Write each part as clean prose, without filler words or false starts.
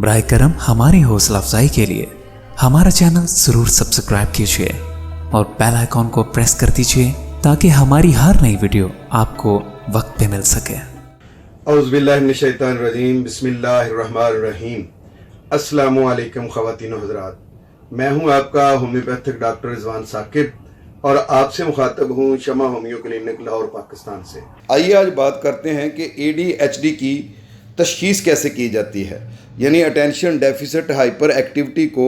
براہ کرم ہماری حوصلہ افزائی کے لیے ہمارا چینل ضرور سبسکرائب کیجیے اور بیل آئیکن کو پریس کر دیجیے تاکہ ہماری ہر نئی ویڈیو آپ کو وقت پہ مل سکے۔ اعوذ باللہ من الشیطان الرجیم، بسم اللہ الرحمن الرحیم۔ السلام علیکم خواتین و حضرات، میں ہوں آپ کا ہومیوپیتھک ڈاکٹر رضوان ثاقب اور آپ سے مخاطب ہوں شمع ہومیو کلینک لاہور پاکستان سے۔ آئیے آج بات کرتے ہیں کہ اے ڈی ایچ ڈی کی تشخیص کیسے کی جاتی ہے، یعنی اٹینشن ڈیفیسٹ ہائپر ایکٹیویٹی کو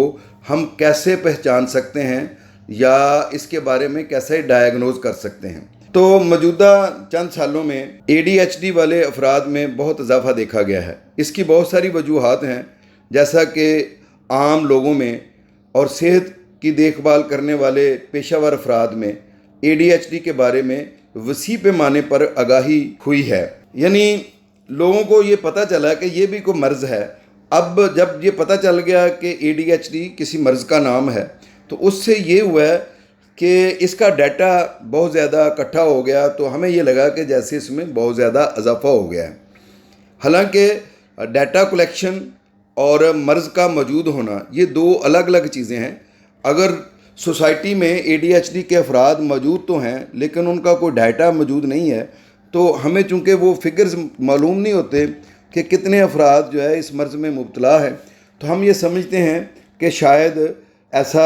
ہم کیسے پہچان سکتے ہیں یا اس کے بارے میں کیسے ڈائیگنوز کر سکتے ہیں۔ تو موجودہ چند سالوں میں اے ڈی ایچ ڈی والے افراد میں بہت اضافہ دیکھا گیا ہے۔ اس کی بہت ساری وجوہات ہیں، جیسا کہ عام لوگوں میں اور صحت کی دیکھ بھال کرنے والے پیشہ ور افراد میں اے ڈی ایچ ڈی کے بارے میں وسیع پیمانے پر آگاہی ہوئی ہے، یعنی لوگوں کو یہ پتہ چلا کہ یہ بھی کوئی مرض ہے۔ اب جب یہ پتہ چل گیا کہ اے ڈی ایچ ڈی کسی مرض کا نام ہے تو اس سے یہ ہوا ہے کہ اس کا ڈیٹا بہت زیادہ اکٹھا ہو گیا، تو ہمیں یہ لگا کہ جیسے اس میں بہت زیادہ اضافہ ہو گیا ہے۔ حالانکہ ڈیٹا کلیکشن اور مرض کا موجود ہونا یہ دو الگ الگ چیزیں ہیں۔ اگر سوسائٹی میں اے ڈی ایچ ڈی کے افراد موجود تو ہیں لیکن ان کا کوئی ڈیٹا موجود نہیں ہے، تو ہمیں چونکہ وہ فگرز معلوم نہیں ہوتے کہ کتنے افراد جو ہے اس مرض میں مبتلا ہے، تو ہم یہ سمجھتے ہیں کہ شاید ایسا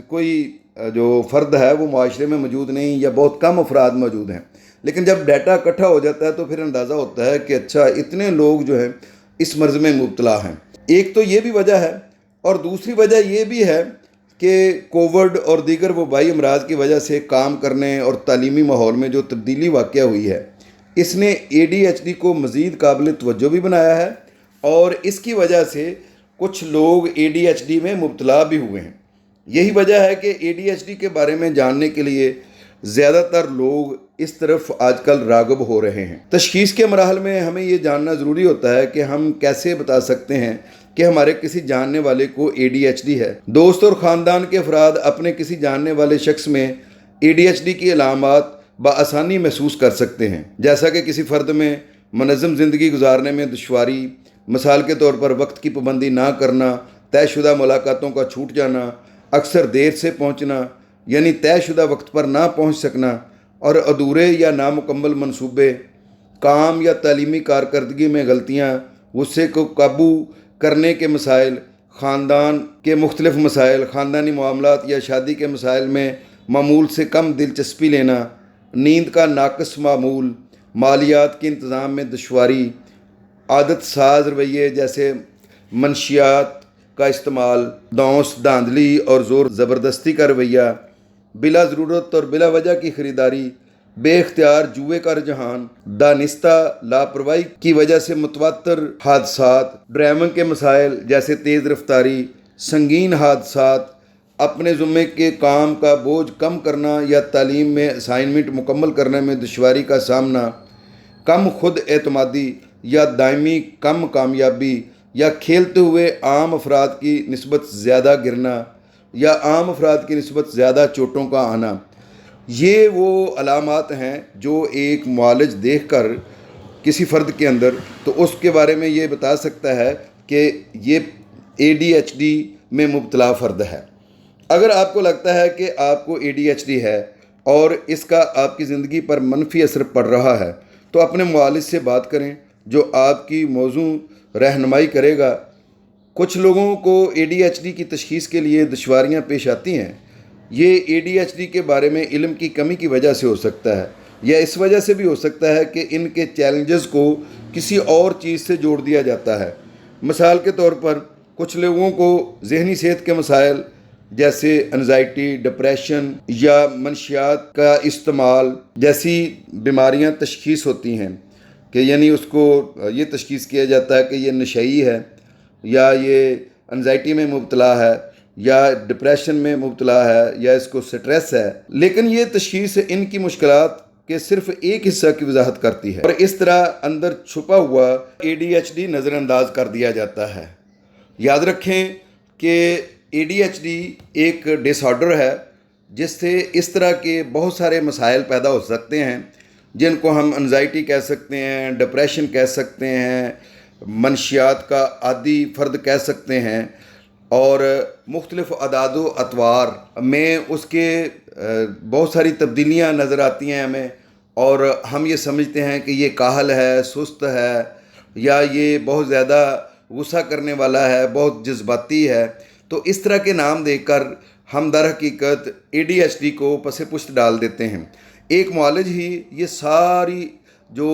کوئی جو فرد ہے وہ معاشرے میں موجود نہیں یا بہت کم افراد موجود ہیں۔ لیکن جب ڈیٹا اکٹھا ہو جاتا ہے تو پھر اندازہ ہوتا ہے کہ اچھا اتنے لوگ جو ہیں اس مرض میں مبتلا ہیں۔ ایک تو یہ بھی وجہ ہے، اور دوسری وجہ یہ بھی ہے کہ کووڈ اور دیگر وبائی امراض کی وجہ سے کام کرنے اور تعلیمی ماحول میں جو تبدیلی واقع ہوئی ہے، اس نے اے ڈی ایچ ڈی کو مزید قابل توجہ بھی بنایا ہے، اور اس کی وجہ سے کچھ لوگ اے ڈی ایچ ڈی میں مبتلا بھی ہوئے ہیں۔ یہی وجہ ہے کہ اے ڈی ایچ ڈی کے بارے میں جاننے کے لیے زیادہ تر لوگ اس طرف آج کل راغب ہو رہے ہیں۔ تشخیص کے مراحل میں ہمیں یہ جاننا ضروری ہوتا ہے کہ ہم کیسے بتا سکتے ہیں کہ ہمارے کسی جاننے والے کو اے ڈی ایچ ڈی ہے۔ دوست اور خاندان کے افراد اپنے کسی جاننے والے شخص میں اے ڈی ایچ ڈی کی علامات بآسانی محسوس کر سکتے ہیں، جیسا کہ کسی فرد میں منظم زندگی گزارنے میں دشواری، مثال کے طور پر وقت کی پابندی نہ کرنا، طے شدہ ملاقاتوں کا چھوٹ جانا، اکثر دیر سے پہنچنا یعنی طے شدہ وقت پر نہ پہنچ سکنا، اور ادھورے یا نامکمل منصوبے، کام یا تعلیمی کارکردگی میں غلطیاں، غصے کو قابو کرنے کے مسائل، خاندان کے مختلف مسائل، خاندانی معاملات یا شادی کے مسائل میں معمول سے کم دلچسپی لینا، نیند کا ناقص معمول، مالیات کے انتظام میں دشواری، عادت ساز رویے جیسے منشیات کا استعمال، دونس دھاندلی اور زور زبردستی کا رویہ، بلا ضرورت اور بلا وجہ کی خریداری، بے اختیار جوئے کا رجحان، دانستہ لاپرواہی کی وجہ سے متواتر حادثات، ڈرائیونگ کے مسائل جیسے تیز رفتاری، سنگین حادثات، اپنے ذمے کے کام کا بوجھ کم کرنا یا تعلیم میں اسائنمنٹ مکمل کرنے میں دشواری کا سامنا، کم خود اعتمادی یا دائمی کم کامیابی، یا کھیلتے ہوئے عام افراد کی نسبت زیادہ گرنا یا عام افراد کی نسبت زیادہ چوٹوں کا آنا، یہ وہ علامات ہیں جو ایک معالج دیکھ کر کسی فرد کے اندر تو اس کے بارے میں یہ بتا سکتا ہے کہ یہ اے ڈی ایچ ڈی میں مبتلا فرد ہے۔ اگر آپ کو لگتا ہے کہ آپ کو اے ڈی ایچ ڈی ہے اور اس کا آپ کی زندگی پر منفی اثر پڑ رہا ہے تو اپنے معالج سے بات کریں جو آپ کی موضوع رہنمائی کرے گا۔ کچھ لوگوں کو اے ڈی ایچ ڈی کی تشخیص کے لیے دشواریاں پیش آتی ہیں۔ یہ اے ڈی ایچ ڈی کے بارے میں علم کی کمی کی وجہ سے ہو سکتا ہے، یا اس وجہ سے بھی ہو سکتا ہے کہ ان کے چیلنجز کو کسی اور چیز سے جوڑ دیا جاتا ہے۔ مثال کے طور پر کچھ لوگوں کو ذہنی صحت کے مسائل جیسے انزائٹی، ڈپریشن یا منشیات کا استعمال جیسی بیماریاں تشخیص ہوتی ہیں، کہ یعنی اس کو یہ تشخیص کیا جاتا ہے کہ یہ نشئی ہے یا یہ انزائٹی میں مبتلا ہے یا ڈپریشن میں مبتلا ہے یا اس کو سٹریس ہے، لیکن یہ تشخیص ان کی مشکلات کے صرف ایک حصہ کی وضاحت کرتی ہے، اور اس طرح اندر چھپا ہوا اے ڈی ایچ ڈی نظر انداز کر دیا جاتا ہے۔ یاد رکھیں کہ اے ڈی ایچ ڈی ایک ڈس آرڈر ہے جس سے اس طرح کے بہت سارے مسائل پیدا ہو سکتے ہیں، جن کو ہم انزائٹی کہہ سکتے ہیں، ڈپریشن کہہ سکتے ہیں، منشیات کا عادی فرد کہہ سکتے ہیں، اور مختلف اعداد و اطوار میں اس کے بہت ساری تبدیلیاں نظر آتی ہیں ہمیں، اور ہم یہ سمجھتے ہیں کہ یہ کاہل ہے، سست ہے، یا یہ بہت زیادہ غصہ کرنے والا ہے، بہت جذباتی ہے. تو اس طرح کے نام دے کر ہم در حقیقت ADHD کو پس پشت ڈال دیتے ہیں. ایک معالج ہی یہ ساری جو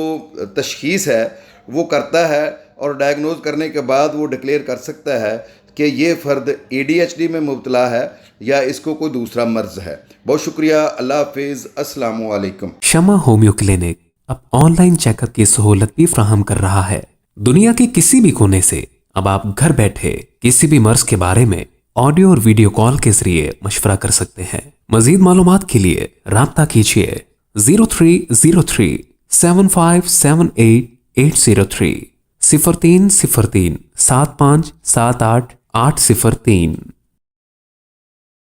تشخیص ہے وہ کرتا ہے، اور ڈائگنوز کرنے کے بعد وہ ڈکلیئر کر سکتا ہے کہ یہ فرد ADHD میں مبتلا ہے یا اس کو کوئی دوسرا مرض ہے. بہت شکریہ. اللہ حافظ. السلام علیکم. شمع ہومیو کلینک اب آن لائن چیک اپ کی سہولت بھی فراہم کر رہا ہے. دنیا کے کسی بھی کونے سے اب آپ گھر بیٹھے کسی بھی مرض کے بارے میں آڈیو اور ویڈیو کال کے ذریعے مشورہ کر سکتے ہیں. مزید معلومات کے لیے رابطہ کیجیے 0303 7578 803 0303 7578 803.